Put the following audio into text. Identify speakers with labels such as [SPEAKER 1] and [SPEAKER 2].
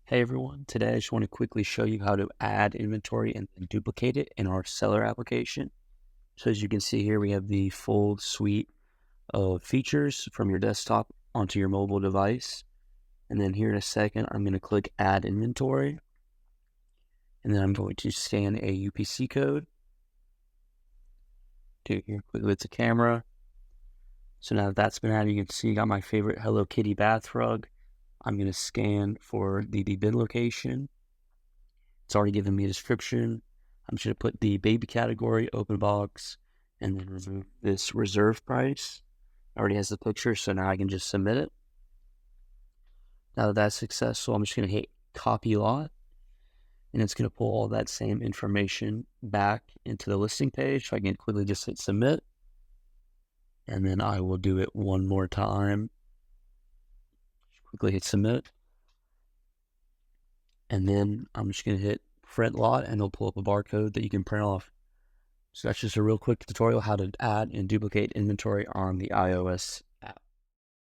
[SPEAKER 1] Hey everyone, today I just want to quickly show you how to add inventory and then duplicate it in our seller application. So as you can see here, we have the full suite of features from your desktop onto your mobile device. And then here in a second, I'm going to click add inventory. And then I'm going to scan a UPC code. Do here quickly with the camera. So now that that's been added, you can see I got my favorite Hello Kitty bath rug. I'm going to scan for the bin location. It's already given me a description. I'm just going to put the baby category, open box, and then remove this reserve price. It already has the picture, so now I can just submit it. Now that that's successful, I'm just going to hit copy lot, and it's going to pull all that same information back into the listing page. So I can quickly just hit submit, and then I will do it one more time. Just quickly hit submit, and then I'm just going to hit print lot, and it'll pull up a barcode that you can print off. So that's just a real quick tutorial how to add and duplicate inventory on the iOS